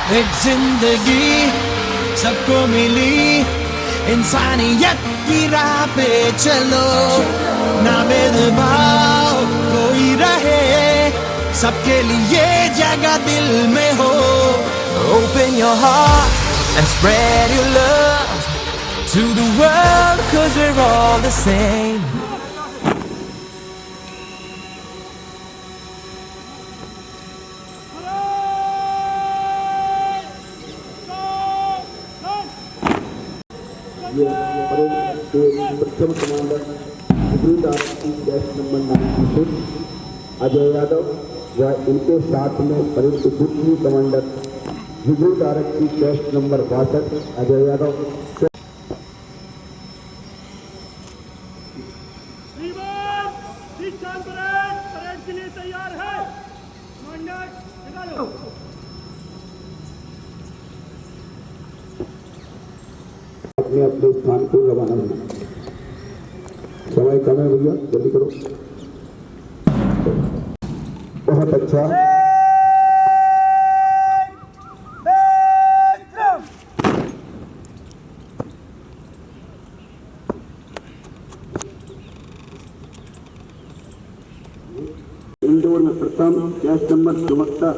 एक जिंदगी सबको मिली, इंसानियत की राह पे चलो, ना भेदभाव कोई रहे, सबके लिए जगह दिल में हो। Open your heart and spread your love to the world, 'cause we're all the same. प्रथम कमांडर विद्युत आरक्षी कैश नंबर 96 अजय यादव व इनके साथ में परेड के द्वितीय कमांडर विद्युत आरक्षी cash number 62 Ajay Yadav. Parade के लिए तैयार है। अपने अपने स्थान को रवाना होना। समय कम है भैया, जल्दी करो। बहुत अच्छा। इंडोर में प्रथम cash number 74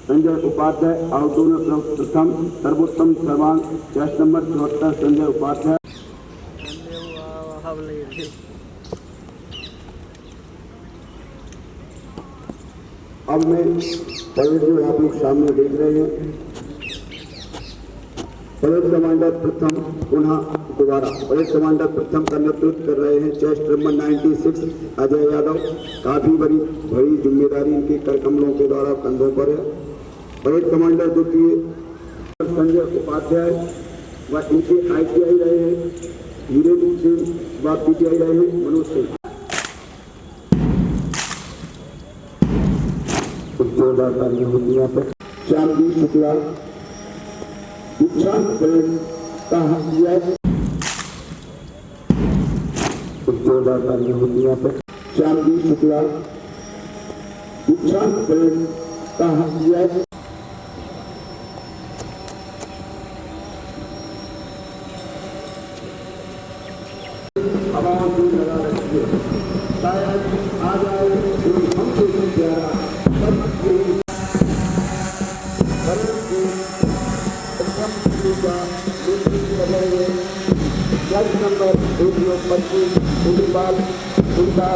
Sanjay Upadhyay, outdoor में प्रथम सर्वोत्तम सर्वांग कैश नंबर 74 संजय उपाध्याय। अब मैं परेड जो आप लोग सामने देख रहे हैं, परेड कमांडर प्रथम पुनः दोबारा परेड कमांडर प्रथम का नेतृत्व कर रहे हैं चेस्ट नंबर 96 अजय यादव। काफी बड़ी जिम्मेदारी इनके कर कमलों के द्वारा कंधों पर है। परेड कमांडर द्वितीय संजय उपाध्याय व इनके ITI रहे हैं वीरेंद्र सिंह व PTI रहे हैं मनोज सिंह। जोरदार तालियां होती हैं पर श्यामजी शुक्ला दीक्षांत परेड का हथियार। जोरदार तालियां होती हैं पर श्यामजी शुक्ला दीक्षांत परेड का हथियार। आवाज लगा रखिए, शायद आ जाए हमसे भी प्यारा नंबर 125 उड़ीबाल उनका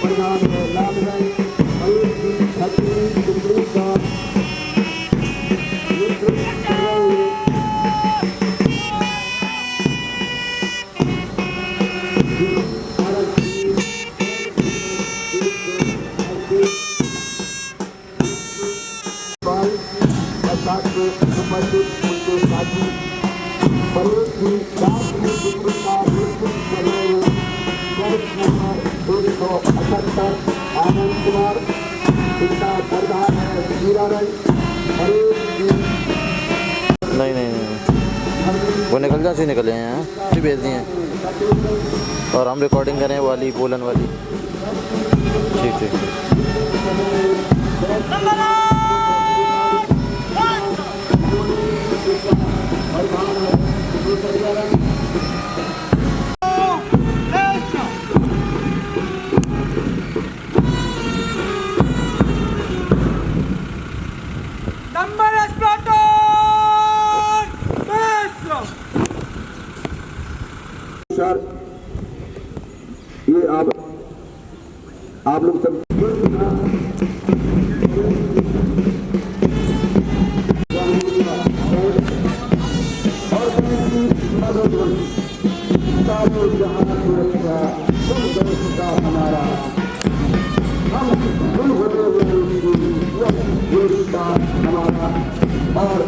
परिणाम है लाभ है। आनंद कुमार, इनका प्रधान है हीरारंग, परेड की नहीं नहीं नहीं वो निकल जा से निकले हैं यहाँ फिर भेज दिए हैं और हम रिकॉर्डिंग करें वाली बोलन वाली। ठीक ठीक नंबर प्लाटून मास्टर। सर ये आप लोग सब हमारा हम गुण होते हुए हमारा और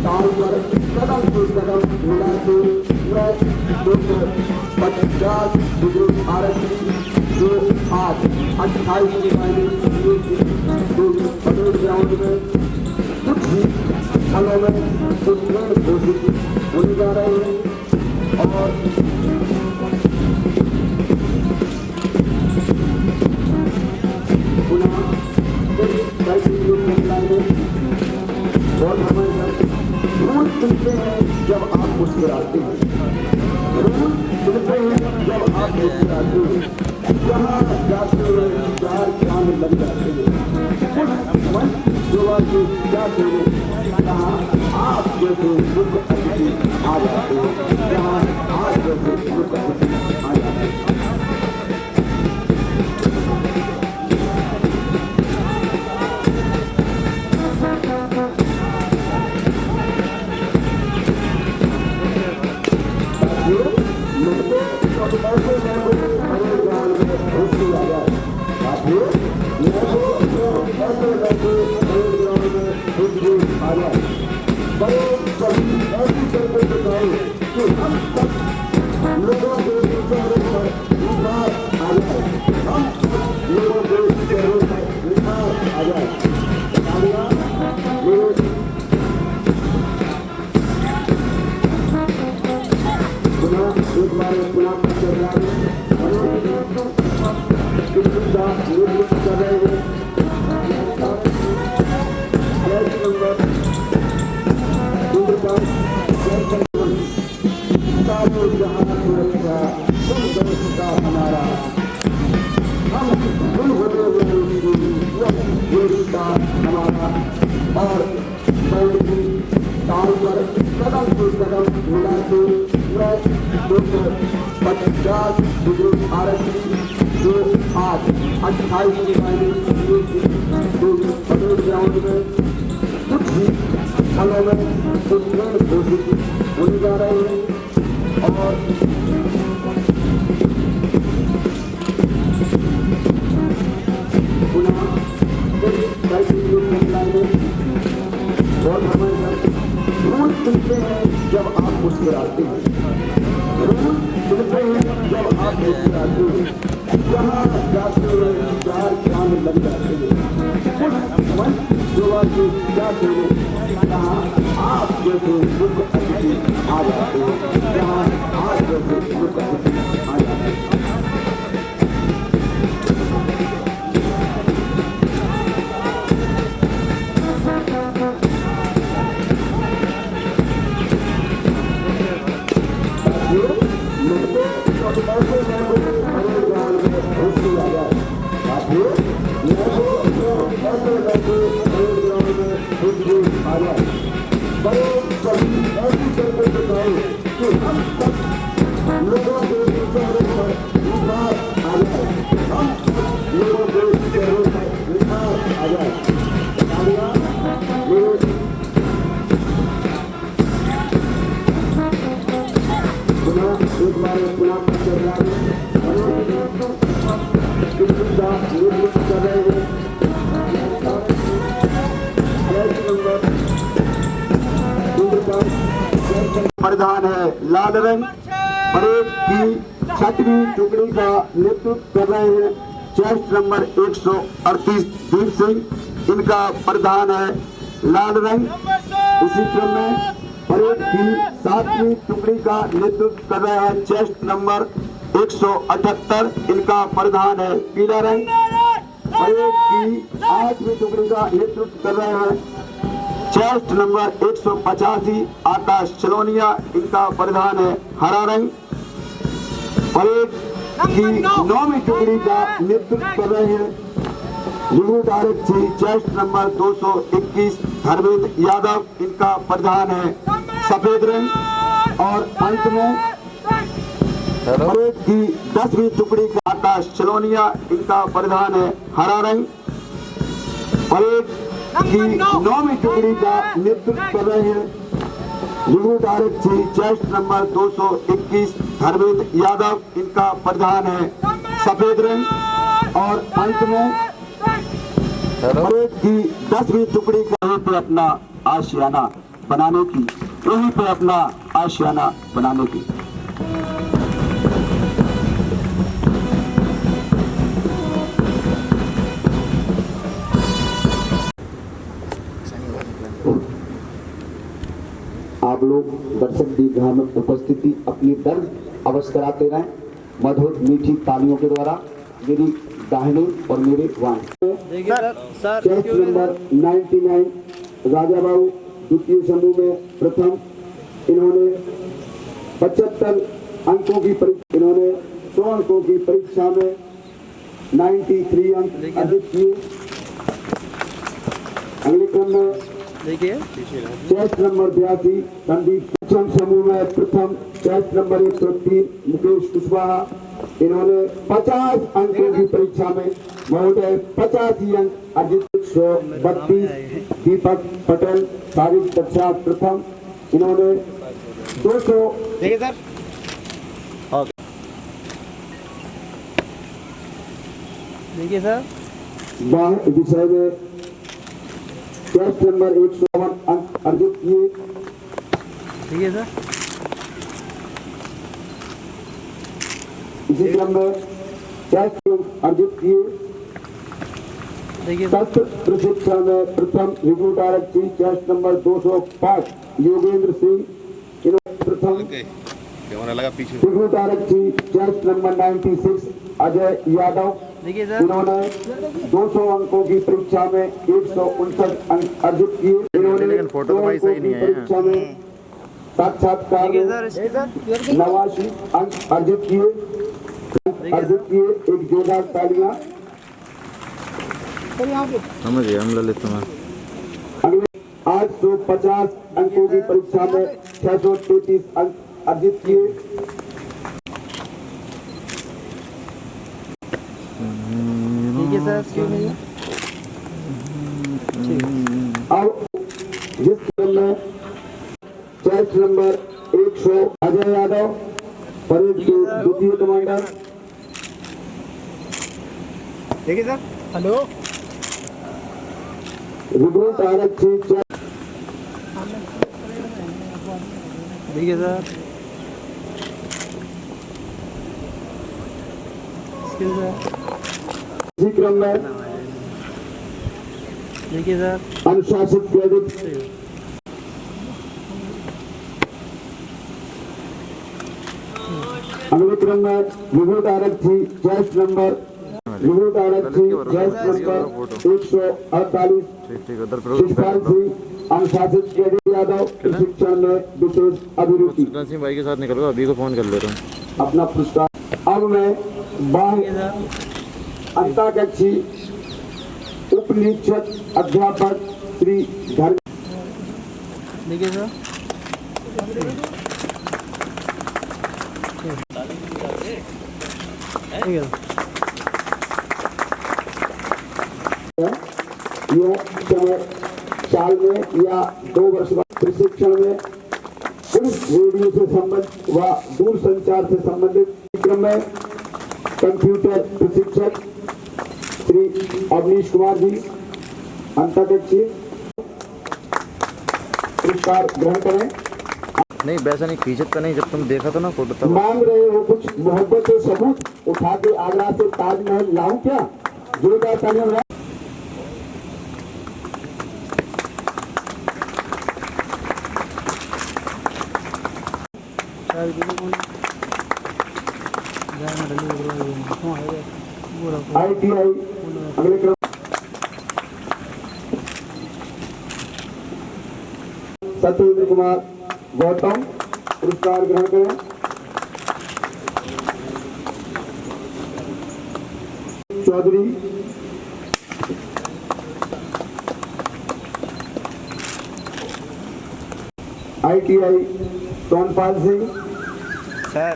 ताल पर कदम से कदम मिलाते 50 डिग्री आरक्षी जो आज 28 पटेल ग्राउंड में कुछ ही स्थलों में उत्तीर्ण घोषित होने जा रहे हैं और पुनः और हमारे रूल सुनते हैं जब आप मुस्कुराते हैं, रूल सुनते हैं जब आप मुस्कुराते हैं, जहाँ जाते हुए चार चांद लग जाते हैं, उस मन युवा के जाते हुए जहाँ आप जैसे दुख अतिथि आ जाते हैं, जहाँ आप जैसे दुख अतिथि आ जाते हैं। हमारा हम गुण होते हुए हमारा और ताल पर कदम से कदम मिलाते 50 डिग्री आरक्षी जो आज 28 पटेल ग्राउंड में कुछ ही स्थलों में उत्तीर्ण घोषित होने जा रहे हैं और पुनः और हमारे रूल सुनते हैं जब आप मुस्कुराते हैं, रूल सुनते हैं जब आप मुस्कुराते हैं, जहाँ जाते हुए चार चांद लग जाते हैं, उस मन युवा के जाते हुए जहाँ आप जैसे दुख अतिथि आ जाते हैं, जहाँ आप जैसे दुख अतिथि आ जाते हैं। प्रधान है लाल रंग, परेड की 6वीं टुकड़ी का नेतृत्व कर रहे हैं चेस्ट नंबर 138 दीप सिंह, इनका परिधान है लाल रंग। इसी क्रम में परेड की 7वीं टुकड़ी का नेतृत्व कर रहे हैं चेस्ट नंबर 178, इनका परिधान है पीला रंग। परेड की 8वीं टुकड़ी का नेतृत्व कर रहे हैं चेस्ट नंबर 185 आकाश चलोनिया, इनका परिधान है हरा रंग। परेड की 9वीं टुकड़ी का नेतृत्व कर रहे हैं रिक्रूट आरक्षी चेस्ट नंबर 221 धर्मेंद्र यादव, इनका परिधान है सफेद रंग। और अंत में परेड की 10वीं टुकड़ी का आकाश चलोनिया, इनका परिधान है हरा रंग। परेड की 9वीं टुकड़ी का नेतृत्व कर रहे हैं रिक्रूट आरक्षी चेस्ट नंबर 221 धर्मेंद्र यादव, इनका परिधान है सफेद रंग। और अंत में परेड की 10वीं टुकड़ी का यहीं पे अपना आशियाना बनाने की, यहीं पे अपना आशियाना बनाने की। आप लोग दर्शक दीर्घा में उपस्थिति अपनी दर्ज अवश्य कराते रहें मधुर मीठी तालियों के द्वारा। मेरी दाहिने और मेरे वाएं चेस्ट नंबर 99 राजा बाबू द्वितीय समूह में प्रथम, इन्होंने 75 अंकों की परीक्षा, इन्होंने 100 अंकों की परीक्षा में 93 अंक अर्जित किए। अगले क्रम में चेस्ट नंबर 82 संदीप, प्रथम समूह में प्रथम चेस्ट नंबर 103 मुकेश कुशवाहा, इन्होंने 50 अंकों की परीक्षा में महोदय 85 अंक अर्जित। 132 दीपक पटेल सारिक कक्षा प्रथम, इन्होंने 200 देखिए सर विषय में चेस्ट नंबर 151 अंक अर्जित किए। देखिए सर इसी क्रम में चेस्ट अर्जित किए। देखिए शस्त्र प्रशिक्षण में प्रथम रिक्रूट आरक्षी चेस्ट नंबर 205 योगेंद्र सिंह, इन्होंने प्रथम। रिक्रूट आरक्षी चेस्ट नंबर 96 अजय यादव, देखिए सर इन्होंने 200 अंकों की परीक्षा में 159 अंक अर्जित किए। इन्होंने लेकिन फोटो तो भाई सही नहीं है। परीक्षा में साक्षात्कार में 89 अंक अर्जित किए। एक जोरदार तालियां। समझिए हम ललित में 850 अंकों की परीक्षा में 633 अंक अर्जित किए। देखिए सर अब जिस क्रम में chest number 100 Ajay Yadav parade के द्वितीय कमांडर। देखिए सर हेलो रिक्रूट आरक्षी देखिए सर इसी क्रम में देखिए सर अनुशासित कैडेट अगले क्रम में रिक्रूट आरक्षी चेस्ट नंबर 148 शिवपाल सिंह अनुशासित कैडेट यादव प्रशिक्षण में विशेष अभिरुचि। सिंह भाई के साथ निकल गया, अभी को फोन कर ले रहा हूँ अपना पुरस्कार। अब मैं बाह्य अंताकक्षी उप निरीक्षक अध्यापक श्री धर्म। देखिए सर यह साल में या 2 वर्ष बाद प्रशिक्षण में पुलिस रेडियो से संबंधित व दूर संचार से संबंधित क्रम में कंप्यूटर प्रशिक्षक श्री अवनीश कुमार जी अंतर्गत पुरस्कार ग्रहण करें। नहीं वैसा नहीं, खींचत का नहीं, जब तुम देखा था ना फोटो तब। मांग रहे हो कुछ मोहब्बत और सबूत, उठा के आगरा से ताजमहल लाऊं क्या? जोरदार तालियां बजाएं। ITI अगले क्रम सत्येंद्र कुमार गौतम पुरस्कार ग्रहण करें। चौधरी ITI सोनपाल सिंह। सर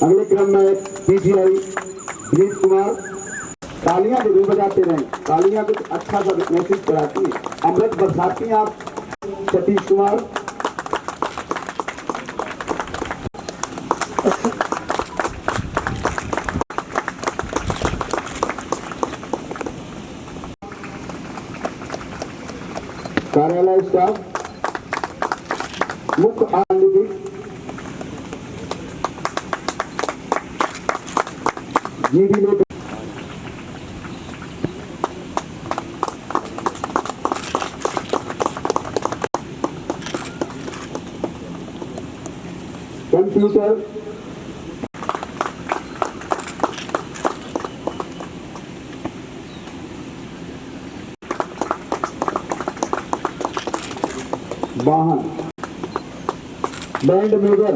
अगले क्रम में PGI दिलीप कुमार। तालियां जरूर बजाते रहें, तालियां कुछ अच्छा सा मैसेज कराती है, अमृत बरसाती हैं आप। सतीश कुमार। कार्यालय स्टाफ मुख्य आनंदित GD लोग कंप्यूटर वाहन बैंड मेजर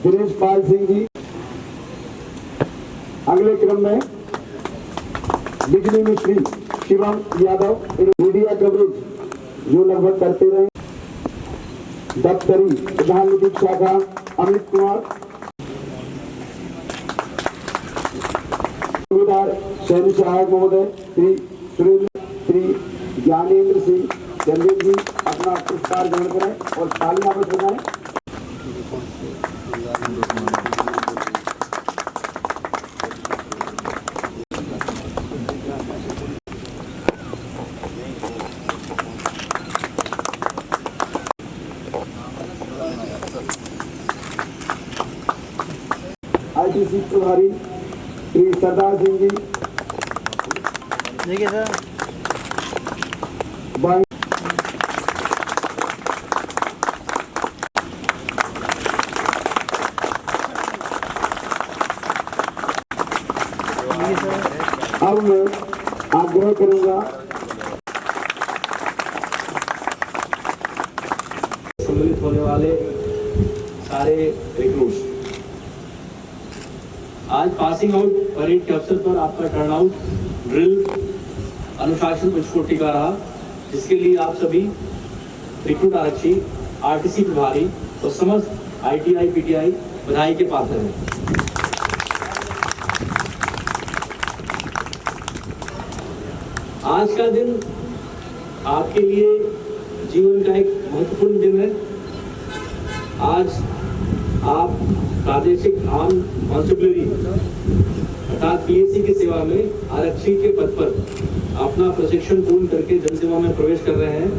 दिनेश पाल सिंह जी। अगले क्रम में बिजली मिस्त्री शिवम यादव। मीडिया कवरेज जो लगभग करते रहे। दफ्तरी प्रधान निधि शाखा अमित कुमार। सूबेदार सैनिक सहायक महोदय श्री सुरेंद्र श्री ज्ञानेंद्र सिंह चंदेल जी अपना पुरस्कार ग्रहण करें और तालियां बज बजाएं। ITC प्रभारी श्री सरदार सिंह जी। देखिए सर बाई अब मैं आग्रह करूंगा सम्मिलित होने वाले सारे रिक्रूट्स, आज पासिंग आउट परेड के अवसर पर आपका टर्नआउट ड्रिल अनुशासन पंचकोटि का रहा, जिसके लिए आप सभी रिक्रूट आरक्षी, RTC प्रभारी और समस्त ITI PTI बधाई के पात्र हैं। आज का दिन आपके लिए जीवन का एक महत्वपूर्ण दिन है। आज आप प्रादेशिक आर्म कॉन्स्टेबलरी अर्थात PAC की सेवा में आरक्षी के पद पर अपना प्रशिक्षण पूर्ण करके जनसेवा में प्रवेश कर रहे हैं।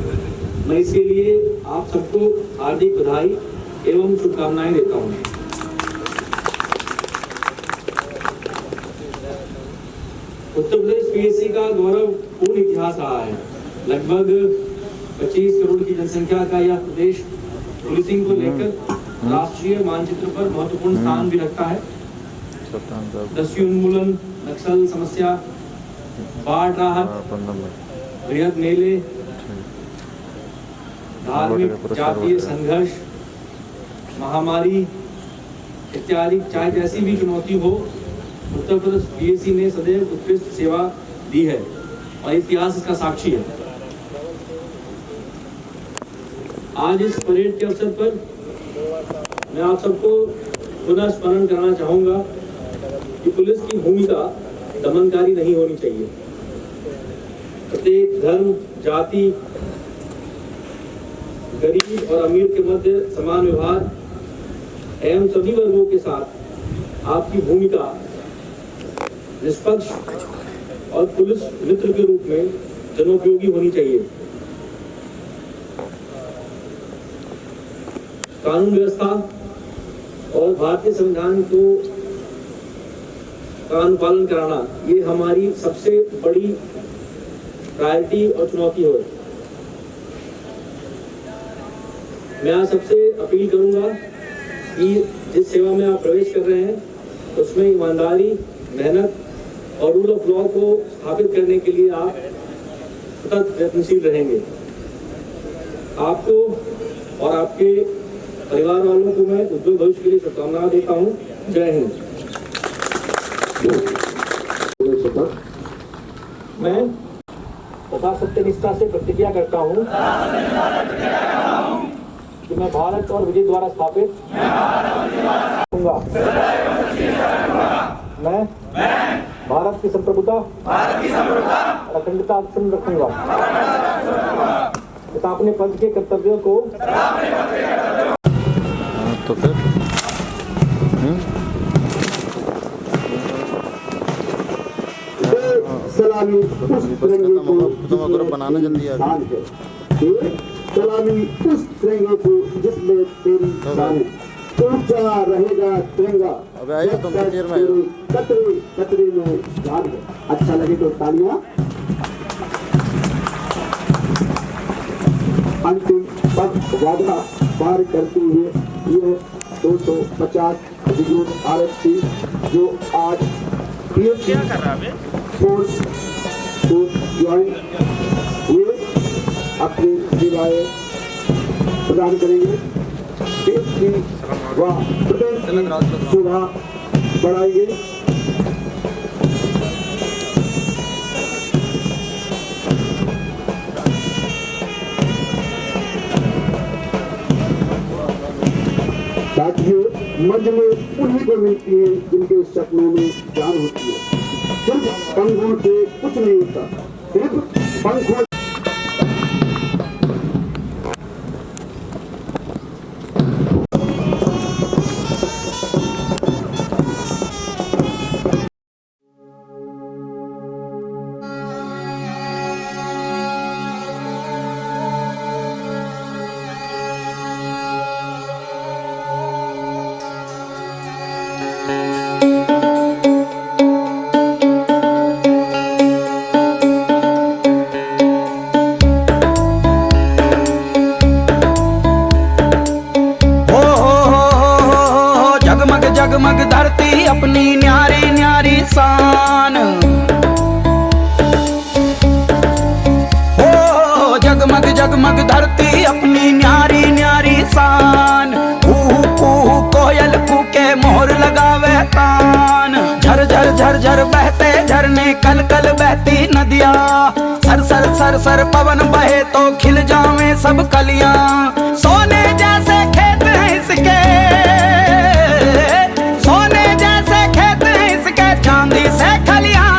मैं इसके लिए आप सबको हार्दिक बधाई एवं शुभकामनाएं देता हूं। उत्तर प्रदेश PAC का गौरवपूर्ण इतिहास रहा है। लगभग 25 करोड़ की जनसंख्या का यह प्रदेश पुलिसिंग को लेकर राष्ट्रीय मानचित्र पर महत्वपूर्ण स्थान भी रखता है। दस्यु उन्मूलन, नक्सल समस्या, बाढ़ राहत, बृहद मेले, धार्मिक जातीय संघर्ष, महामारी इत्यादि चाहे जैसी भी चुनौती हो, उत्तर प्रदेश PAC ने सदैव उत्कृष्ट सेवा दी है और इतिहास इसका साक्षी है। आज इस परेड के अवसर पर मैं आप सबको पुनः स्मरण कराना चाहूंगा कि पुलिस की भूमिका दमनकारी नहीं होनी चाहिए। प्रत्येक धर्म, जाति, गरीब और अमीर के मध्य समान व्यवहार एवं सभी वर्गों के साथ आपकी भूमिका निष्पक्ष और पुलिस मित्र के रूप में जनोपयोगी होनी चाहिए। कानून व्यवस्था और भारतीय संविधान को का अनुपालन कराना ये हमारी सबसे बड़ी प्रायोरिटी और चुनौती हो। मैं आज सबसे अपील करूंगा कि जिस सेवा में आप प्रवेश कर रहे हैं उसमें ईमानदारी, मेहनत और रूल ऑफ लॉ को स्थापित करने के लिए आप सतत प्रयत्नशील रहेंगे। आपको और आपके परिवार वालों को मैं उज्जवल भविष्य के लिए शुभकामनाएं देता हूँ। जय हिंद। मैं तथा सत्यनिष्ठा से प्रतिज्ञा करता हूँ कि मैं भारत और विजय द्वारा स्थापित रहूंगा। मैं भारत की संप्रभुता और अखंडता अक्षुण्ण रखूंगा तथा अपने पद के कर्तव्यों को तो फिर सलामी उस तिरंगे को बनाना जल्दी यार। सलामी उस तिरंगे को जिसमें तेरी शान है। ऊंचा रहेगा तिरंगा अबे आइए तुम पिक्चर में आइए। कतरे कतरे में जान है। अच्छा लगे तो तालियां। अंतिम पद वादा पार करते हुए यह 250 रिक्रूट आरक्षी जो आज पीएससी फोर्स को ज्वाइन हुए अपनी सेवाएं प्रदान करेंगे। देश की व प्रदेश की शोभा बढ़ाएंगे। साथियों, मंजिलें उन्हीं को मिलती है जिनके सपनों में जान होती है। सिर्फ पंखों से कुछ नहीं होता, सिर्फ पंखों। जगमग धरती अपनी न्यारी न्यारी शान हो। जगमग जगमग धरती अपनी न्यारी न्यारी शान। कूहू कूहू कोयल कूके मोर लगावे कान। झर झर झर झर बहते झरने कल कल बहती नदियाँ। सर सर सर सर पवन बहे तो खिल जावे सब कलियां। सोने जैसे खेत हैं इसके, सोने जैसे खेत हैं इसके, चांदी से खलियां।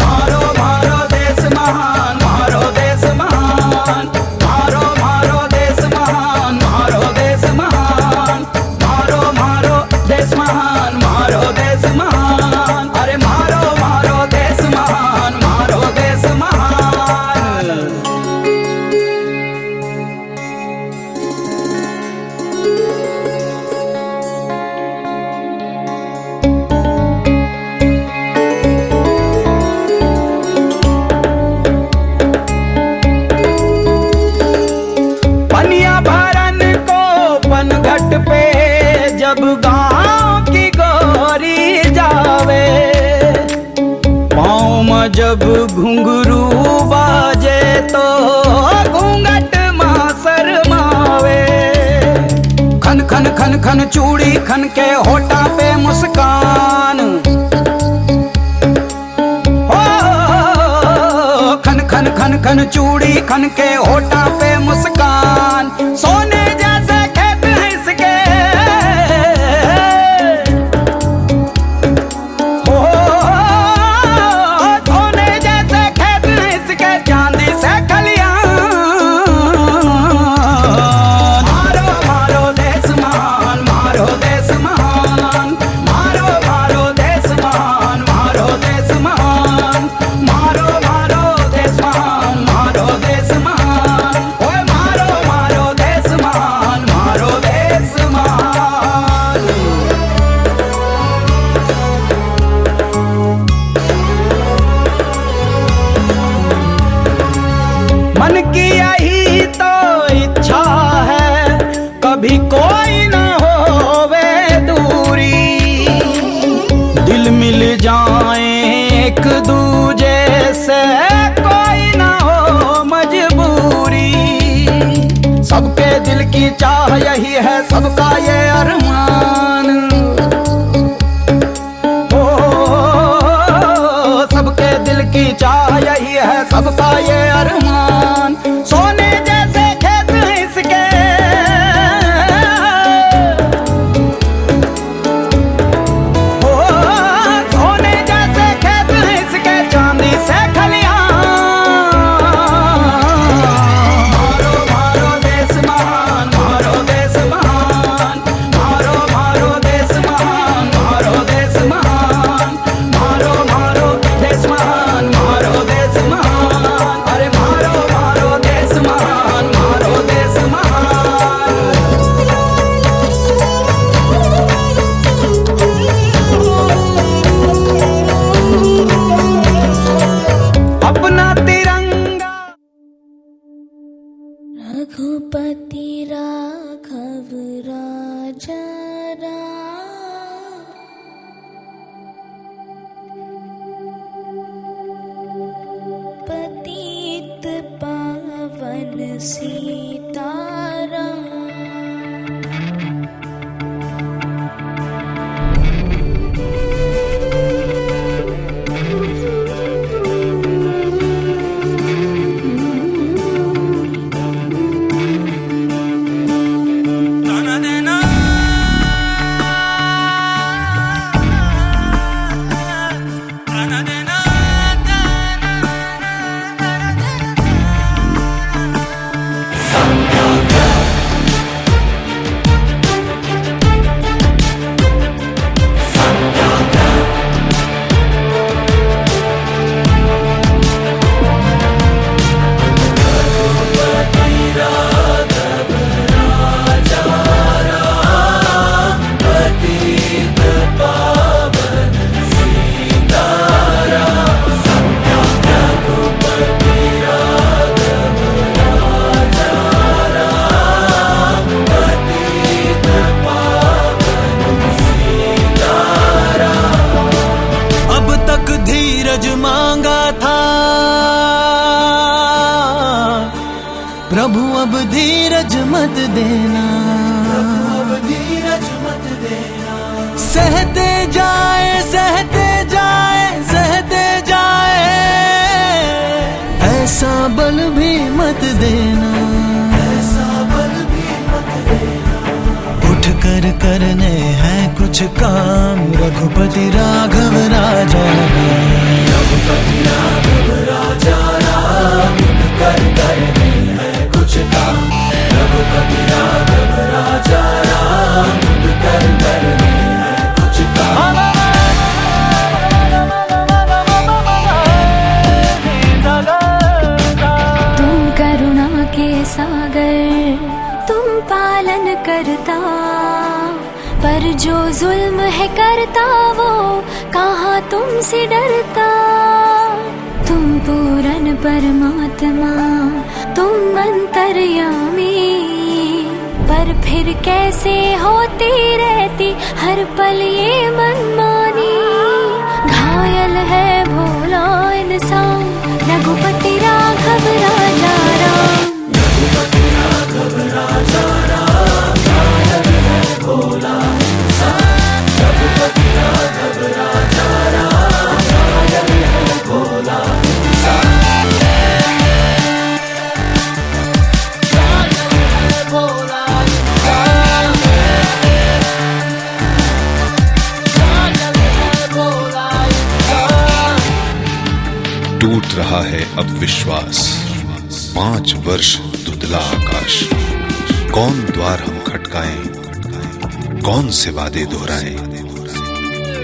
मारो मारो देश महान, मारो देश महान, मारो मारो देश महान, मारो देश महान, मारो मारो देश महान, मारो देश महान। अरे मारो मारो देश महान, मारो देश महान। पनिया भरन को पनघट पे जब गाँव की गोरी जावे। पाँव में जब घुंघरू बाजे तो घूंघट माँ शर्मावे। खन खन खन खन चूड़ी खन के होठा पे मुस्कान। खन खन खन खन चूड़ी खन के होठा पे मुस्कान। सोने जैसे खेत हैं इसके, हो सोने जैसे खेत हैं इसके, चांदी से खलियां। मारो मारो देश महान, मारो देश महान, मारो मारो देश महान, मारो देश महान। कोई ना होवे दूरी, दिल मिल जाए एक दूजे से, कोई ना हो मजबूरी। सबके दिल की चाह यही है, सबका ये अरमान, ओ सबके दिल की चाह यही है, सबका ये अरमान। सोने जैसे खेत इसके, ओ सोने जैसे खेत इसके, चांदी से खलियान। मारो मारो देश महान, मारो देश महान, मारो मारो देश महान, मारो देश महान, मारो मारो देश महान, मारो देश महान, अरे मारो मारो देश महान, मारो देश महान। अपना तिरंगा रघुपति राघव राजा राम, पतित पावन सीताराम। अब तक धीरज मांगा था प्रभु, अब धीरज मत देना, अब धीरज मत देना। सहते जाए सहते जाए सहते जाए, ऐसा बल भी मत देना, ऐसा बल भी मत देना। उठ कर करने हैं कुछ काम, रघुपति राघव राजा राम, रघुपति राघव राजा राम, उठ कर करने हैं कुछ काम, रघुपति राघव राजा राम, उठ कर करने हैं कुछ काम। तुम करुणा के सागर, तुम पालन करता, पर जो जुल्म है करता वो कहाँ तुमसे डरता। तुम पूरन परमात्मा, तुम अंतर्यामी, पर फिर कैसे होती रहती हर पल ये मनमानी। घायल है भोला इंसान, रघुपति राघव राजा राम, रघुपति राघव राजा राम, घायल है भोला इंसान, रघुपति राघव राजा राम, घायल है भोला इंसान, घायल है भोला इंसान, घायल है भोला इंसान। टूट रहा है अब विश्वास, 5 वर्ष धुंधला आकाश, कौन द्वार हम खटकाएं, कौन से वादे दोहराएं।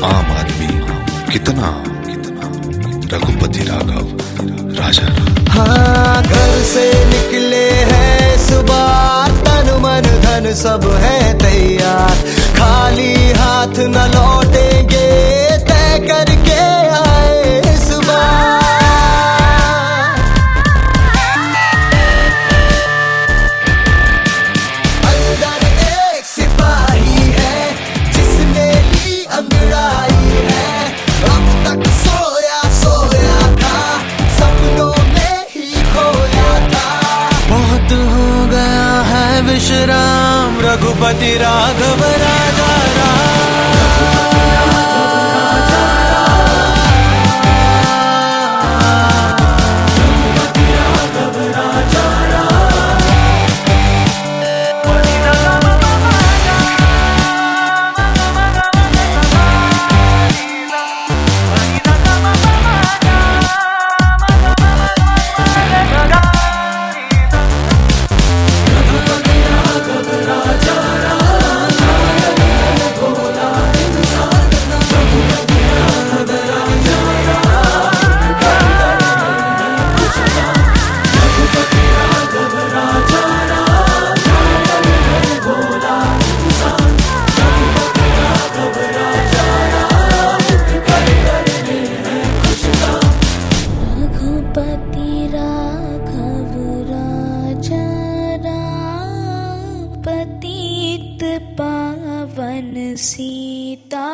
आम आदमी कितना, रघुपति राघव राजा। हाँ, घर से निकले हैं सुबह, तन मन धन सब है तैयार, खाली हाथ न लौटेंगे, तय करके आए इस बार। अंदर एक राघव राजा रघुपति राघव राजा राम पतित पावन सीता